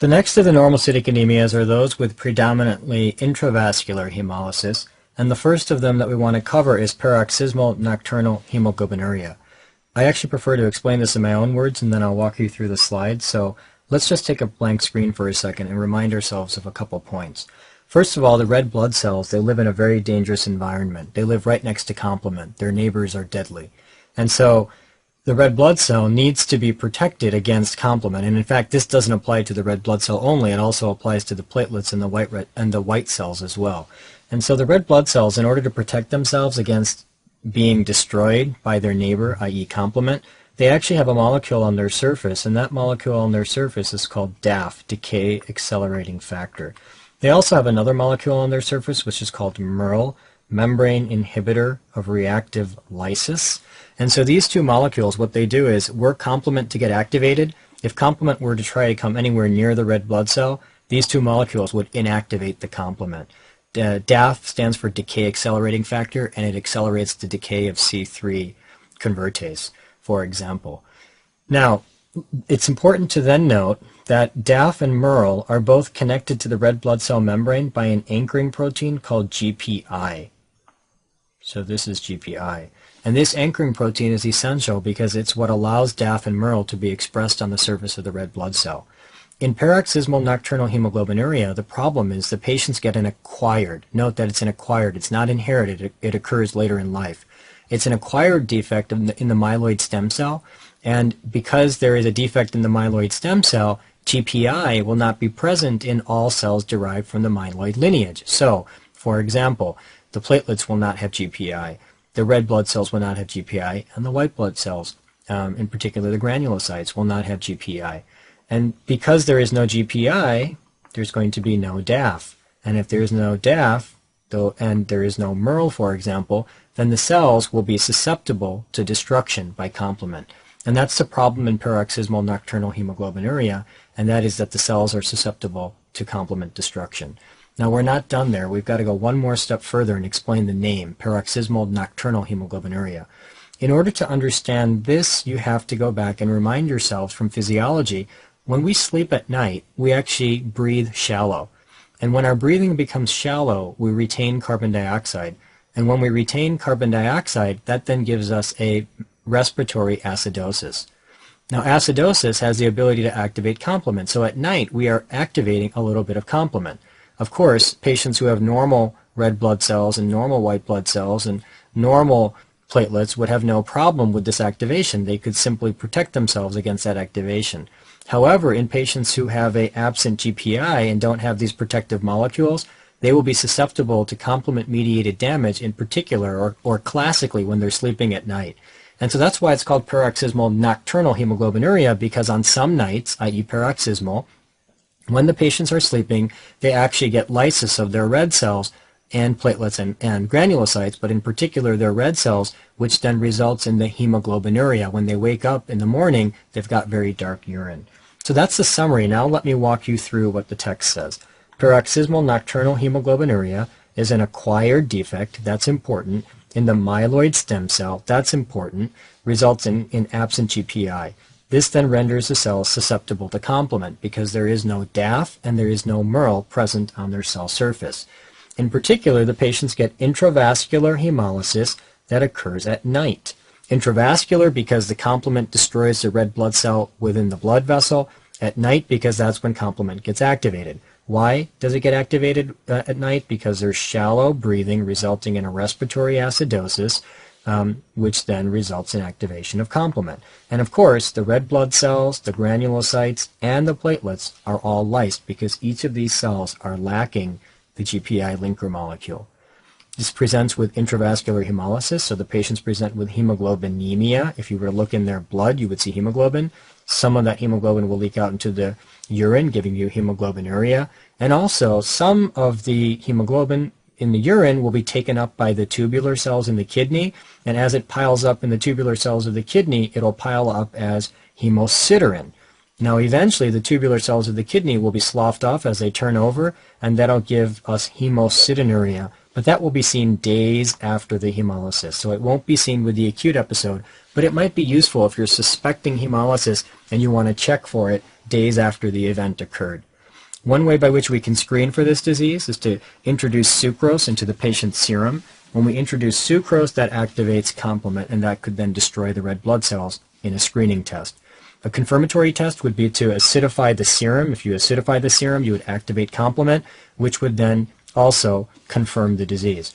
The next of the normocytic anemias are those with predominantly intravascular hemolysis, and the first of them that we want to cover is paroxysmal nocturnal hemoglobinuria. I actually prefer to explain this in my own words, and then I'll walk you through the slides. So let's just take a blank screen for a second and remind ourselves of a couple points. First of all, the red blood cells, they live in a very dangerous environment. They live right next to complement. Their neighbors are deadly. And so the red blood cell needs to be protected against complement. And in fact, this doesn't apply to the red blood cell only. It also applies to the platelets and the white cells as well. And so the red blood cells, in order to protect themselves against being destroyed by their neighbor, i.e. complement, they actually have a molecule on their surface, and that molecule on their surface is called DAF, decay accelerating factor. They also have another molecule on their surface which is called MERL, membrane inhibitor of reactive lysis. And so these two molecules, what they do is, were complement to get activated, if complement were to try to come anywhere near the red blood cell, these two molecules would inactivate the complement. DAF stands for decay accelerating factor, and it accelerates the decay of C3 convertase, for example. Now, it's important to then note that DAF and MERL are both connected to the red blood cell membrane by an anchoring protein called GPI. So this is GPI. And this anchoring protein is essential because it's what allows DAF and MERL to be expressed on the surface of the red blood cell. In paroxysmal nocturnal hemoglobinuria, the problem is the patients get an acquired. Note that it's an acquired. It's not inherited. It occurs later in life. It's an acquired defect in the myeloid stem cell, and because there is a defect in the myeloid stem cell, GPI will not be present in all cells derived from the myeloid lineage. So, for example, the platelets will not have GPI, the red blood cells will not have GPI, and the white blood cells, in particular the granulocytes, will not have GPI. And because there is no GPI, there's going to be no DAF. And if there is no DAF, and there is no MERL, for example, then the cells will be susceptible to destruction by complement. And that's the problem in paroxysmal nocturnal hemoglobinuria, and that is that the cells are susceptible to complement destruction. Now, we're not done there. We've got to go one more step further and explain the name, paroxysmal nocturnal hemoglobinuria. In order to understand this, you have to go back and remind yourselves from physiology, when we sleep at night, we actually breathe shallow. And when our breathing becomes shallow, we retain carbon dioxide. And when we retain carbon dioxide, that then gives us a respiratory acidosis. Now, acidosis has the ability to activate complement. So at night, we are activating a little bit of complement. Of course, patients who have normal red blood cells and normal white blood cells and normal platelets would have no problem with this activation. They could simply protect themselves against that activation. However, in patients who have an absent GPI and don't have these protective molecules, they will be susceptible to complement-mediated damage in particular, or classically when they're sleeping at night. And so that's why it's called paroxysmal nocturnal hemoglobinuria, because on some nights, i.e. paroxysmal, when the patients are sleeping, they actually get lysis of their red cells and platelets and granulocytes, but in particular their red cells, which then results in the hemoglobinuria. When they wake up in the morning, they've got very dark urine. So that's the summary. Now let me walk you through what the text says. Paroxysmal nocturnal hemoglobinuria is an acquired defect, that's important, in the myeloid stem cell, that's important, results in absent GPI. This then renders the cells susceptible to complement because there is no DAF and there is no MERL present on their cell surface. In particular, the patients get intravascular hemolysis that occurs at night. Intravascular because the complement destroys the red blood cell within the blood vessel. At night because that's when complement gets activated. Why does it get activated at night? Because there's shallow breathing resulting in a respiratory acidosis, which then results in activation of complement. And of course, the red blood cells, the granulocytes, and the platelets are all lysed because each of these cells are lacking the GPI linker molecule. This presents with intravascular hemolysis, so the patients present with hemoglobinemia. If you were to look in their blood, you would see hemoglobin. Some of that hemoglobin will leak out into the urine, giving you hemoglobinuria. And also, some of the hemoglobin in the urine will be taken up by the tubular cells in the kidney, and as it piles up in the tubular cells of the kidney, it'll pile up as hemosiderin. Now, eventually, the tubular cells of the kidney will be sloughed off as they turn over, and that'll give us hemosidenuria. But that will be seen days after the hemolysis, so it won't be seen with the acute episode, but it might be useful if you're suspecting hemolysis and you want to check for it days after the event occurred. One way by which we can screen for this disease is to introduce sucrose into the patient's serum. When we introduce sucrose, that activates complement, and that could then destroy the red blood cells in a screening test. A confirmatory test would be to acidify the serum. If you acidify the serum, you would activate complement, which would then also confirm the disease.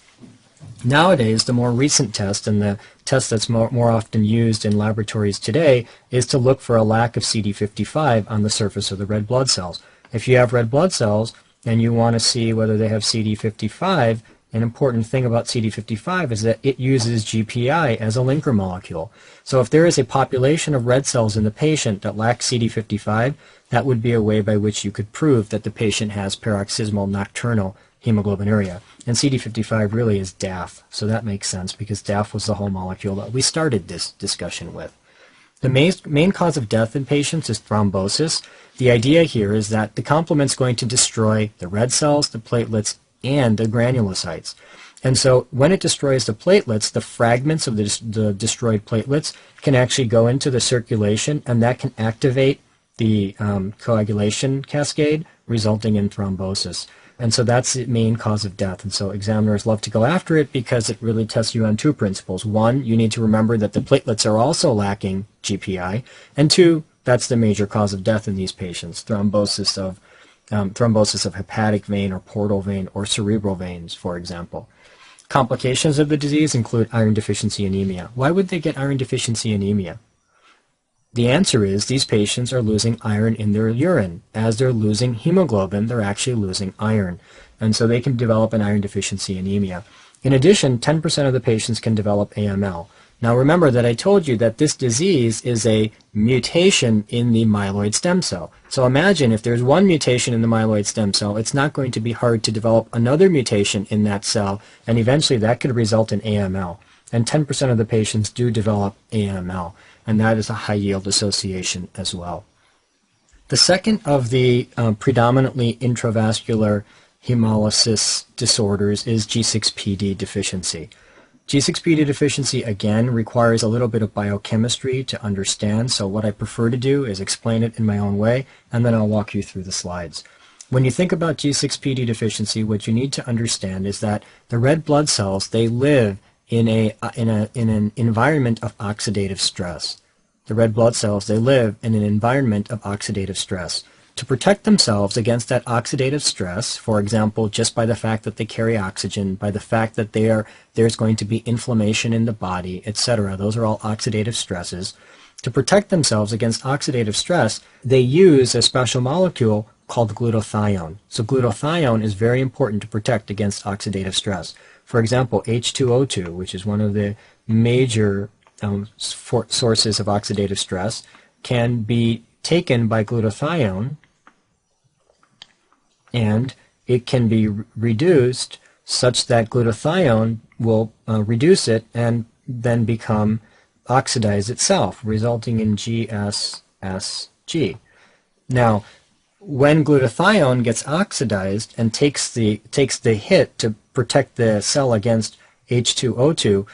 Nowadays, the more recent test, and the test that's more often used in laboratories today, is to look for a lack of CD55 on the surface of the red blood cells. If you have red blood cells and you want to see whether they have CD55, an important thing about CD55 is that it uses GPI as a linker molecule. So if there is a population of red cells in the patient that lack CD55, that would be a way by which you could prove that the patient has paroxysmal nocturnal hemoglobinuria. And CD55 really is DAF, so that makes sense because DAF was the whole molecule that we started this discussion with. The main cause of death in patients is thrombosis. The idea here is that the complement's going to destroy the red cells, the platelets, and the granulocytes. And so when it destroys the platelets, the fragments of the destroyed platelets can actually go into the circulation, and that can activate the coagulation cascade, resulting in thrombosis. And so that's the main cause of death. And so examiners love to go after it because it really tests you on two principles. One, you need to remember that the platelets are also lacking GPI. And two, that's the major cause of death in these patients, thrombosis of hepatic vein or portal vein or cerebral veins, for example. Complications of the disease include iron deficiency anemia. Why would they get iron deficiency anemia? The answer is these patients are losing iron in their urine. As they're losing hemoglobin, they're actually losing iron. And so they can develop an iron deficiency anemia. In addition, 10% of the patients can develop AML. Now remember that I told you that this disease is a mutation in the myeloid stem cell. So imagine if there's one mutation in the myeloid stem cell, it's not going to be hard to develop another mutation in that cell, and eventually that could result in AML. And 10% of the patients do develop AML, and that is a high yield association as well. The second of the predominantly intravascular hemolysis disorders is G6PD deficiency. G6PD deficiency, again, requires a little bit of biochemistry to understand, so what I prefer to do is explain it in my own way, and then I'll walk you through the slides. When you think about G6PD deficiency, what you need to understand is that the red blood cells, they live in an environment of oxidative stress. The red blood cells, they live in an environment of oxidative stress. To protect themselves against that oxidative stress, for example, just by the fact that they carry oxygen, by the fact that there's going to be inflammation in the body, etc., those are all oxidative stresses. To protect themselves against oxidative stress, they use a special molecule called glutathione. So glutathione is very important to protect against oxidative stress. For example, H2O2, which is one of the major sources of oxidative stress, can be taken by glutathione, and it can be reduced such that glutathione will reduce it and then become oxidized itself, resulting in GSSG. Now, when glutathione gets oxidized and takes the hit to protect the cell against H2O2,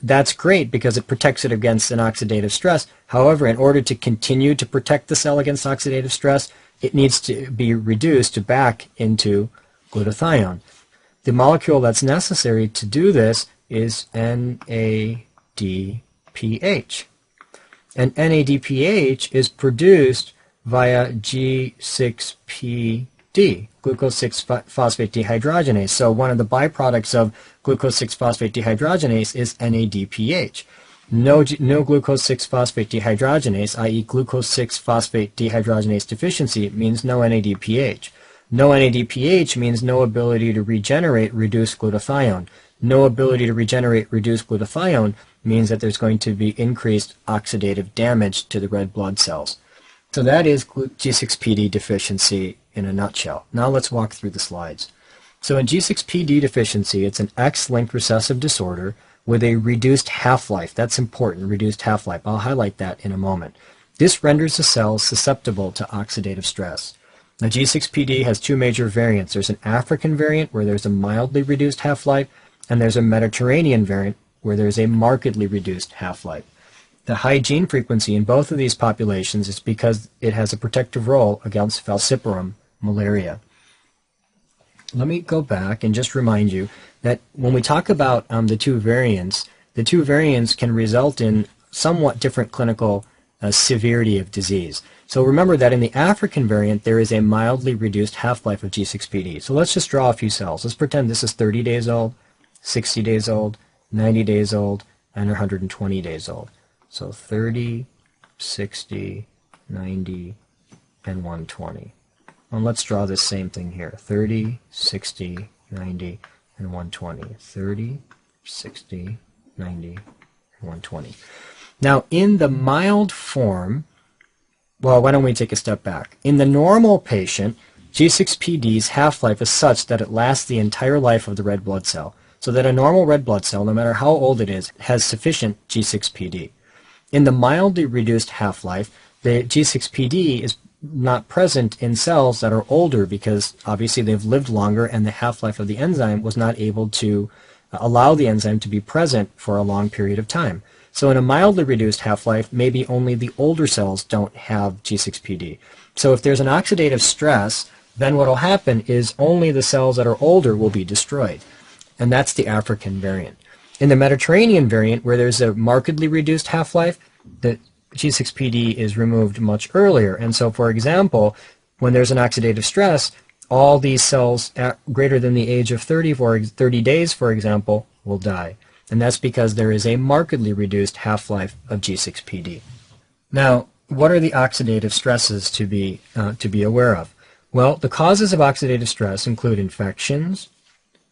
that's great because it protects it against an oxidative stress. However, in order to continue to protect the cell against oxidative stress, it needs to be reduced back into glutathione. The molecule that's necessary to do this is NADPH. And NADPH is produced via G6PD, glucose 6-phosphate dehydrogenase. So one of the byproducts of glucose 6-phosphate dehydrogenase is NADPH. No glucose 6-phosphate dehydrogenase, i.e. glucose 6-phosphate dehydrogenase deficiency, means no NADPH. No NADPH means no ability to regenerate reduced glutathione. No ability to regenerate reduced glutathione means that there's going to be increased oxidative damage to the red blood cells. So that is G6PD deficiency in a nutshell. Now let's walk through the slides. So in G6PD deficiency, it's an X-linked recessive disorder with a reduced half-life. That's important, reduced half-life. I'll highlight that in a moment. This renders the cells susceptible to oxidative stress. Now G6PD has two major variants. There's an African variant where there's a mildly reduced half-life, and there's a Mediterranean variant where there's a markedly reduced half-life. The high gene frequency in both of these populations is because it has a protective role against falciparum malaria. Let me go back and just remind you that when we talk about the two variants can result in somewhat different clinical severity of disease. So remember that in the African variant, there is a mildly reduced half-life of G6PD. So let's just draw a few cells. Let's pretend this is 30 days old, 60 days old, 90 days old, and 120 days old. So 30, 60, 90, and 120. And let's draw this same thing here. 30, 60, 90, and 120. 30, 60, 90, and 120. Now, in the mild form, well, why don't we take a step back? In the normal patient, G6PD's half-life is such that it lasts the entire life of the red blood cell, so that a normal red blood cell, no matter how old it is, has sufficient G6PD. In the mildly reduced half-life, the G6PD is not present in cells that are older because obviously they've lived longer and the half-life of the enzyme was not able to allow the enzyme to be present for a long period of time. So in a mildly reduced half-life, maybe only the older cells don't have G6PD. So if there's an oxidative stress, then what will happen is only the cells that are older will be destroyed. And that's the African variant. In the Mediterranean variant, where there's a markedly reduced half-life, the G6PD is removed much earlier. And so, for example, when there's an oxidative stress, all these cells greater than the age of 30 days, for example, will die. And that's because there is a markedly reduced half-life of G6PD. Now, what are the oxidative stresses to be aware of? Well, the causes of oxidative stress include infections,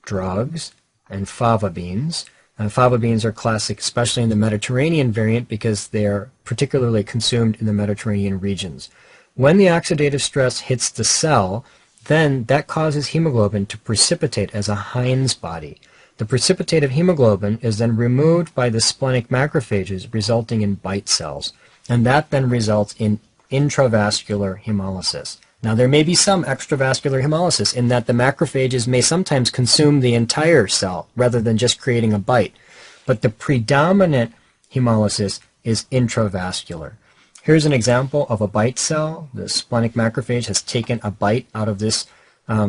drugs, and fava beans. Fava beans are classic, especially in the Mediterranean variant, because they are particularly consumed in the Mediterranean regions. When the oxidative stress hits the cell, then that causes hemoglobin to precipitate as a Heinz body. The precipitate of hemoglobin is then removed by the splenic macrophages, resulting in bite cells, and that then results in intravascular hemolysis. Now, there may be some extravascular hemolysis in that the macrophages may sometimes consume the entire cell rather than just creating a bite, but the predominant hemolysis is intravascular. Here's an example of a bite cell. The splenic macrophage has taken a bite out of this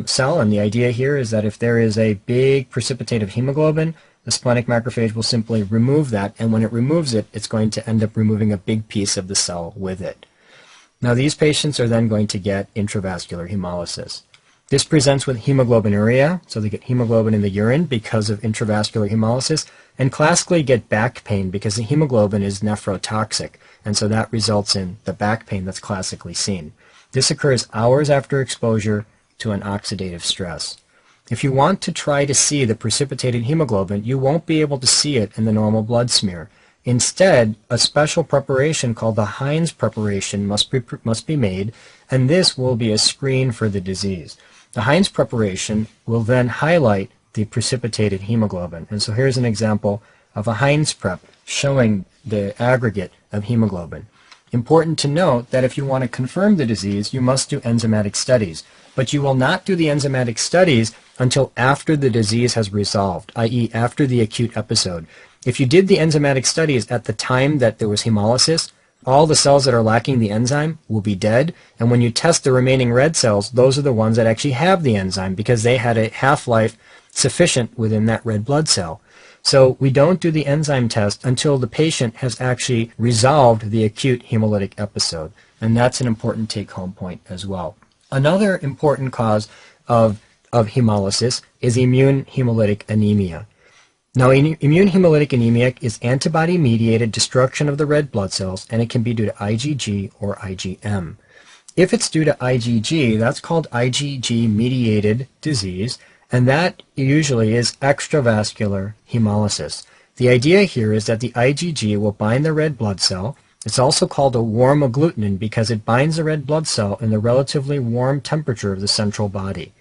cell, and the idea here is that if there is a big precipitate of hemoglobin, the splenic macrophage will simply remove that, and when it removes it, it's going to end up removing a big piece of the cell with it. Now, these patients are then going to get intravascular hemolysis. This presents with hemoglobinuria, so they get hemoglobin in the urine because of intravascular hemolysis, and classically get back pain because the hemoglobin is nephrotoxic, and so that results in the back pain that's classically seen. This occurs hours after exposure to an oxidative stress. If you want to try to see the precipitated hemoglobin, you won't be able to see it in the normal blood smear. Instead, a special preparation called the Heinz preparation must be made, and this will be a screen for the disease. The Heinz preparation will then highlight the precipitated hemoglobin. And so here's an example of a Heinz prep showing the aggregate of hemoglobin. Important to note that if you want to confirm the disease, you must do enzymatic studies. But you will not do the enzymatic studies until after the disease has resolved, i.e. after the acute episode. If you did the enzymatic studies at the time that there was hemolysis, all the cells that are lacking the enzyme will be dead, and when you test the remaining red cells, those are the ones that actually have the enzyme because they had a half-life sufficient within that red blood cell. So we don't do the enzyme test until the patient has actually resolved the acute hemolytic episode, and that's an important take-home point as well. Another important cause of hemolysis is immune hemolytic anemia. Now, immune hemolytic anemia is antibody-mediated destruction of the red blood cells, and it can be due to IgG or IgM. If it's due to IgG, that's called IgG-mediated disease, and that usually is extravascular hemolysis. The idea here is that the IgG will bind the red blood cell. It's also called a warm agglutinin because it binds the red blood cell in the relatively warm temperature of the central body.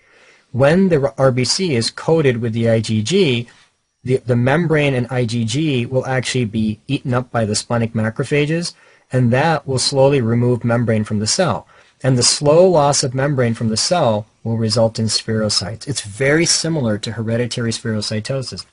When the RBC is coated with the IgG, the membrane and IgG will actually be eaten up by the splenic macrophages, and that will slowly remove membrane from the cell. And the slow loss of membrane from the cell will result in spherocytes. It's very similar to hereditary spherocytosis.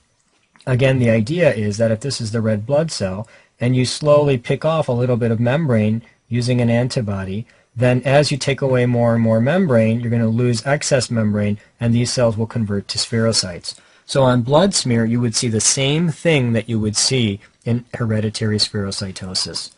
Again, the idea is that if this is the red blood cell and you slowly pick off a little bit of membrane using an antibody, then as you take away more and more membrane, you're going to lose excess membrane, and these cells will convert to spherocytes. So on blood smear, you would see the same thing that you would see in hereditary spherocytosis.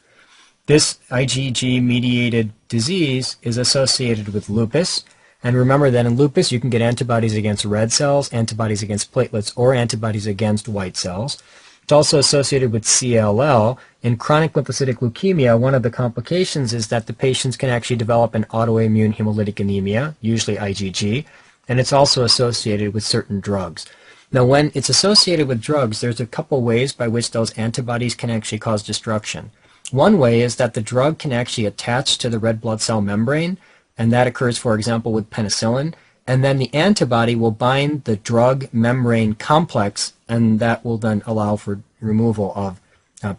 This IgG-mediated disease is associated with lupus. And remember that in lupus, you can get antibodies against red cells, antibodies against platelets, or antibodies against white cells. It's also associated with CLL. In chronic lymphocytic leukemia, one of the complications is that the patients can actually develop an autoimmune hemolytic anemia, usually IgG, and it's also associated with certain drugs. Now, when it's associated with drugs, there's a couple ways by which those antibodies can actually cause destruction. One way is that the drug can actually attach to the red blood cell membrane, and that occurs, for example, with penicillin, and then the antibody will bind the drug membrane complex, and that will then allow for removal of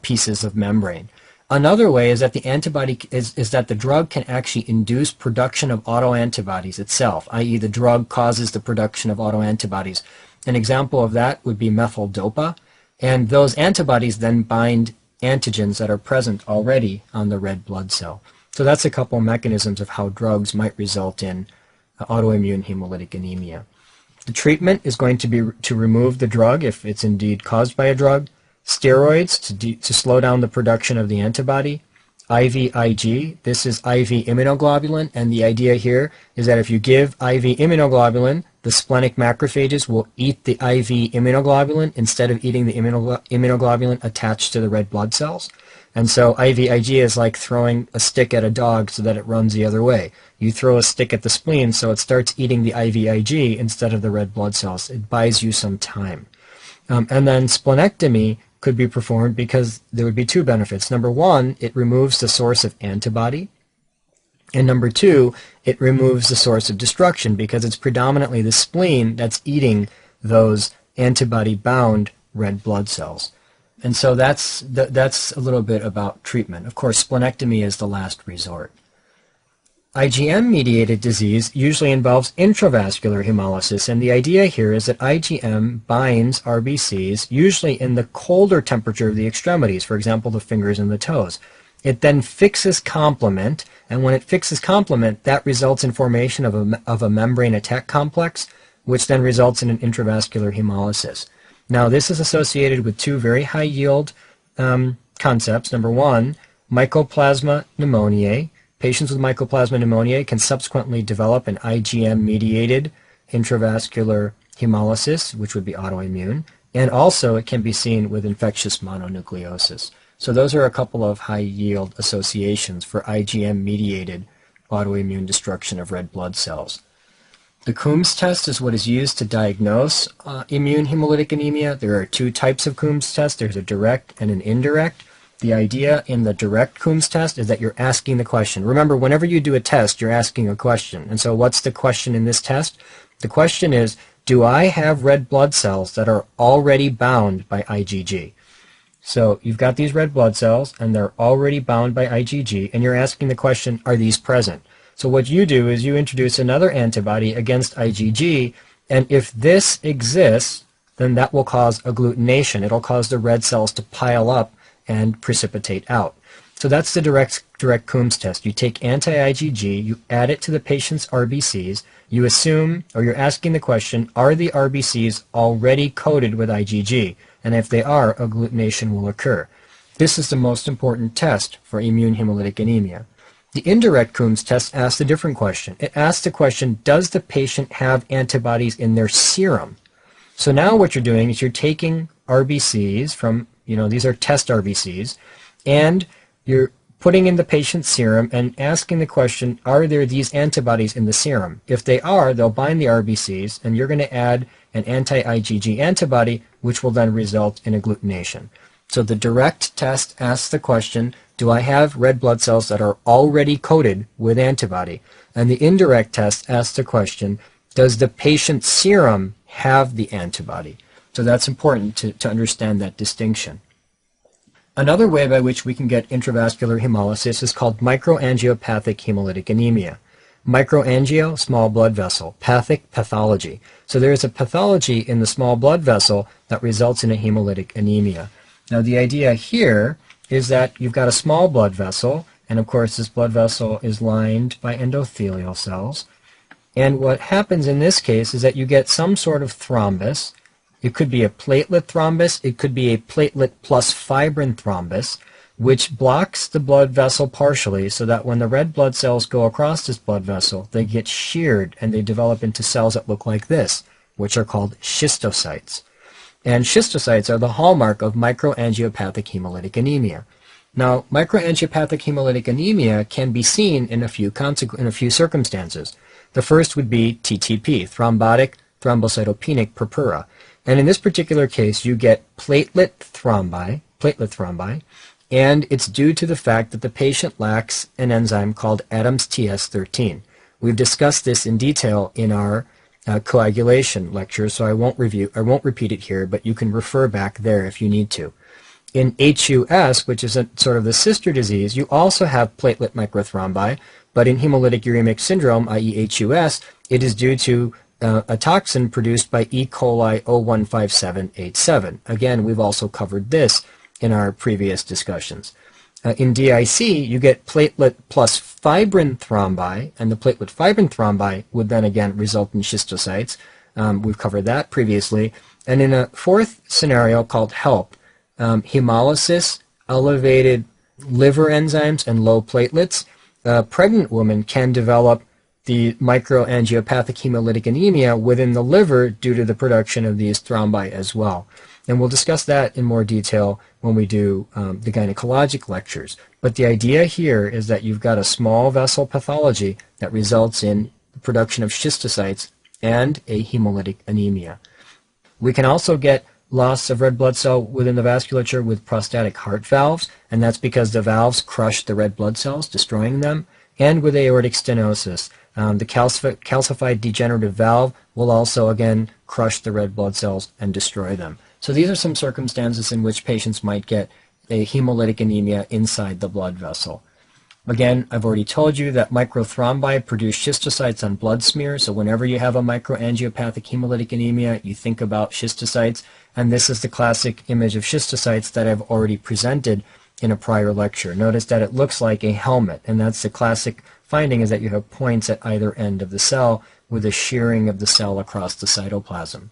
pieces of membrane. Another way is that the antibody is that the drug can actually induce production of autoantibodies itself, i.e. the drug causes the production of autoantibodies. An example of that would be methyl dopa, and those antibodies then bind antigens that are present already on the red blood cell. So that's a couple mechanisms of how drugs might result in autoimmune hemolytic anemia. The treatment is going to be to remove the drug if it's indeed caused by a drug, steroids to slow down the production of the antibody, IVIG, this is IV immunoglobulin, and the idea here is that if you give IV immunoglobulin, the splenic macrophages will eat the IV immunoglobulin instead of eating the immunoglobulin attached to the red blood cells. And so IVIG is like throwing a stick at a dog so that it runs the other way. You throw a stick at the spleen so it starts eating the IVIG instead of the red blood cells. It buys you some time. And then splenectomy could be performed because there would be two benefits. Number one, it removes the source of antibody. And number two, it removes the source of destruction because it's predominantly the spleen that's eating those antibody-bound red blood cells. And so that's a little bit about treatment. Of course, splenectomy is the last resort. IgM-mediated disease usually involves intravascular hemolysis, and the idea here is that IgM binds RBCs, usually in the colder temperature of the extremities, for example, the fingers and the toes. It then fixes complement, and when it fixes complement, that results in formation of a membrane attack complex, which then results in an intravascular hemolysis. Now, this is associated with two very high-yield concepts. Number one, Mycoplasma pneumoniae. Patients with Mycoplasma pneumoniae can subsequently develop an IgM-mediated intravascular hemolysis, which would be autoimmune, and also it can be seen with infectious mononucleosis. So those are a couple of high-yield associations for IgM-mediated autoimmune destruction of red blood cells. The Coombs test is what is used to diagnose immune hemolytic anemia. There are two types of Coombs test. There's a direct and an indirect. The idea in the direct Coombs test is that you're asking the question. Remember, whenever you do a test, you're asking a question. And so what's the question in this test? The question is, do I have red blood cells that are already bound by IgG? So you've got these red blood cells, and they're already bound by IgG, and you're asking the question, are these present? So what you do is you introduce another antibody against IgG, and if this exists, then that will cause agglutination. It'll cause the red cells to pile up and precipitate out. So that's the direct Coombs test. You take anti-IgG, you add it to the patient's RBCs, you assume, or you're asking the question, are the RBCs already coated with IgG? And if they are, agglutination will occur. This is the most important test for immune hemolytic anemia. The indirect Coombs test asks a different question. It asks the question, does the patient have antibodies in their serum? So now what you're doing is you're taking RBCs from, these are test RBCs, and you're putting in the patient's serum and asking the question, are there these antibodies in the serum? If they are, they'll bind the RBCs, and you're going to add an anti-IgG antibody, which will then result in agglutination. So the direct test asks the question, do I have red blood cells that are already coated with antibody? And the indirect test asks the question, does the patient's serum have the antibody? So that's important to understand that distinction. Another way by which we can get intravascular hemolysis is called microangiopathic hemolytic anemia. Microangio, small blood vessel, pathic, pathology. So there is a pathology in the small blood vessel that results in a hemolytic anemia. Now the idea here is that you've got a small blood vessel, and of course this blood vessel is lined by endothelial cells. And what happens in this case is that you get some sort of thrombus. It could be a platelet thrombus, it could be a platelet plus fibrin thrombus, which blocks the blood vessel partially so that when the red blood cells go across this blood vessel, they get sheared and they develop into cells that look like this, which are called schistocytes. And schistocytes are the hallmark of microangiopathic hemolytic anemia. Now, microangiopathic hemolytic anemia can be seen in a few circumstances. The first would be TTP, thrombotic thrombocytopenic purpura. And in this particular case, you get platelet thrombi, and it's due to the fact that the patient lacks an enzyme called ADAMS TS13. We've discussed this in detail in our coagulation lecture, so I won't repeat it here, but you can refer back there if you need to. In HUS, which is sort of the sister disease, you also have platelet microthrombi, but in hemolytic uremic syndrome, i.e. HUS, it is due to a toxin produced by E. coli 015787. Again, we've also covered this in our previous discussions. In DIC, you get platelet plus fibrin thrombi, and the platelet fibrin thrombi would then again result in schistocytes. We've covered that previously. And in a fourth scenario called HELP, hemolysis, elevated liver enzymes, and low platelets, a pregnant woman can develop the microangiopathic hemolytic anemia within the liver due to the production of these thrombi as well. And we'll discuss that in more detail when we do the gynecologic lectures. But the idea here is that you've got a small vessel pathology that results in the production of schistocytes and a hemolytic anemia. We can also get loss of red blood cell within the vasculature with prostatic heart valves, and that's because the valves crush the red blood cells, destroying them, and with aortic stenosis. The calcified degenerative valve will also, again, crush the red blood cells and destroy them. So these are some circumstances in which patients might get a hemolytic anemia inside the blood vessel. Again, I've already told you that microthrombi produce schistocytes on blood smear, so whenever you have a microangiopathic hemolytic anemia, you think about schistocytes, and this is the classic image of schistocytes that I've already presented in a prior lecture. Notice that it looks like a helmet, and that's the classic finding, is that you have points at either end of the cell with a shearing of the cell across the cytoplasm.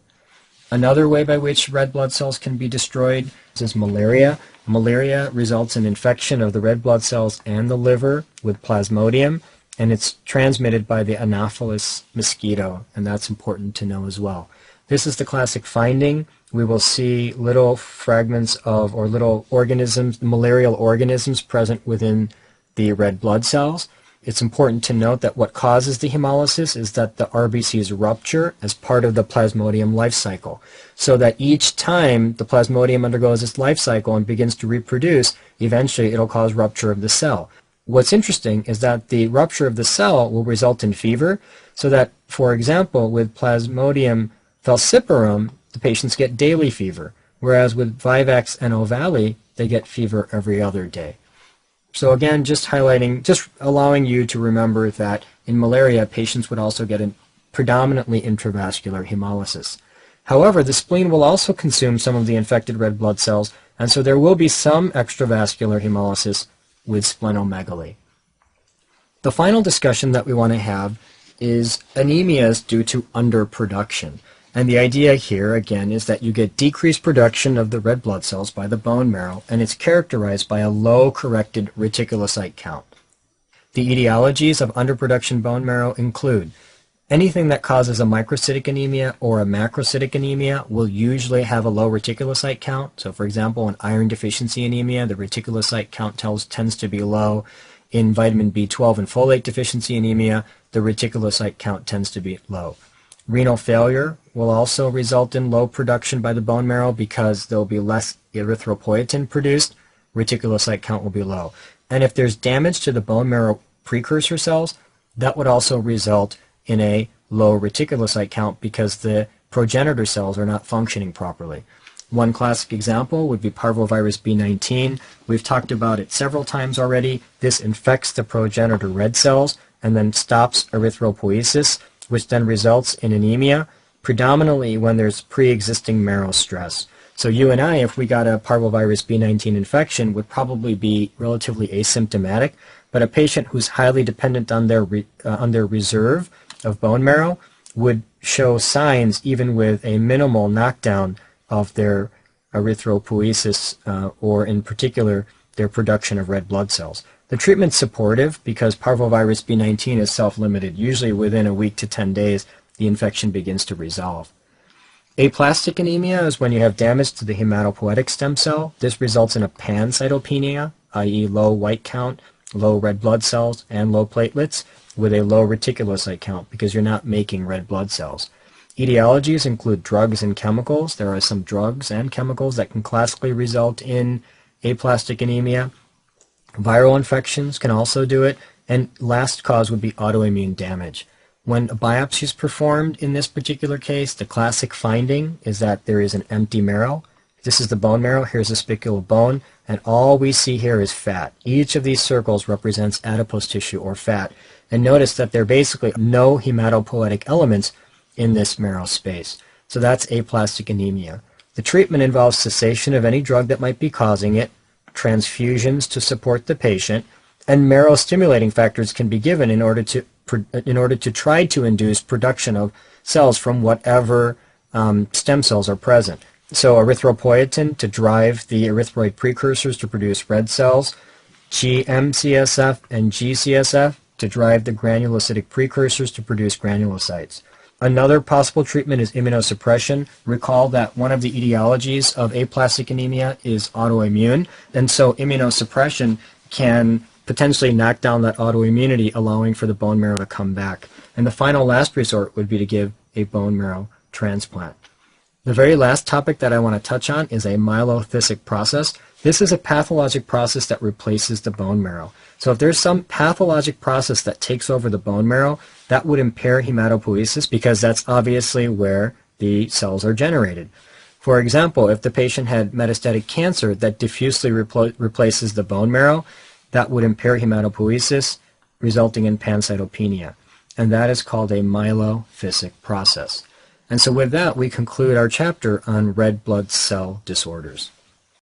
Another way by which red blood cells can be destroyed is malaria. Malaria results in infection of the red blood cells and the liver with Plasmodium, and it's transmitted by the Anopheles mosquito, and that's important to know as well. This is the classic finding. We will see little fragments of, or little organisms, malarial organisms present within the red blood cells. It's important to note that what causes the hemolysis is that the RBCs rupture as part of the Plasmodium life cycle, so that each time the Plasmodium undergoes its life cycle and begins to reproduce, eventually it'll cause rupture of the cell. What's interesting is that the rupture of the cell will result in fever, so that, for example, with Plasmodium falciparum, the patients get daily fever, whereas with Vivax and Ovale, they get fever every other day. So again, just allowing you to remember that in malaria, patients would also get a predominantly intravascular hemolysis. However, the spleen will also consume some of the infected red blood cells, and so there will be some extravascular hemolysis with splenomegaly. The final discussion that we want to have is anemias due to underproduction. And the idea here, again, is that you get decreased production of the red blood cells by the bone marrow, and it's characterized by a low corrected reticulocyte count. The etiologies of underproduction bone marrow include anything that causes a microcytic anemia or a macrocytic anemia will usually have a low reticulocyte count. So, for example, in iron deficiency anemia, the reticulocyte count tends to be low. In vitamin B12 and folate deficiency anemia, the reticulocyte count tends to be low. Renal failure will also result in low production by the bone marrow because there will be less erythropoietin produced. Reticulocyte count will be low. And if there's damage to the bone marrow precursor cells, that would also result in a low reticulocyte count because the progenitor cells are not functioning properly. One classic example would be parvovirus B19. We've talked about it several times already. This infects the progenitor red cells and then stops erythropoiesis, which then results in anemia, predominantly when there's pre-existing marrow stress. So you and I, if we got a parvovirus B19 infection, would probably be relatively asymptomatic, but a patient who's highly dependent on their reserve of bone marrow would show signs even with a minimal knockdown of their erythropoiesis or in particular their production of red blood cells. The treatment's supportive because parvovirus B19 is self-limited. Usually within a week to 10 days the infection begins to resolve. Aplastic anemia is when you have damage to the hematopoietic stem cell. This results in a pancytopenia, i.e. low white count, low red blood cells, and low platelets, with a low reticulocyte count because you're not making red blood cells. Etiologies include drugs and chemicals. There are some drugs and chemicals that can classically result in aplastic anemia. Viral infections can also do it, and last cause would be autoimmune damage. When a biopsy is performed in this particular case, the classic finding is that there is an empty marrow. This is the bone marrow, here's a spicule of bone, and all we see here is fat. Each of these circles represents adipose tissue or fat. And notice that there are basically no hematopoietic elements in this marrow space. So that's aplastic anemia. The treatment involves cessation of any drug that might be causing it, transfusions to support the patient, and marrow stimulating factors can be given in order to try to induce production of cells from whatever stem cells are present. So erythropoietin to drive the erythroid precursors to produce red cells, GM-CSF and GCSF to drive the granulocytic precursors to produce granulocytes. Another possible treatment is immunosuppression. Recall that one of the etiologies of aplastic anemia is autoimmune, and so immunosuppression can potentially knock down that autoimmunity, allowing for the bone marrow to come back. And the final last resort would be to give a bone marrow transplant. The very last topic that I want to touch on is a myelophysic process. This is a pathologic process that replaces the bone marrow. So if there's some pathologic process that takes over the bone marrow, that would impair hematopoiesis because that's obviously where the cells are generated. For example, if the patient had metastatic cancer that diffusely replaces the bone marrow, that would impair hematopoiesis, resulting in pancytopenia. And that is called a myelophysic process. And so with that, we conclude our chapter on red blood cell disorders.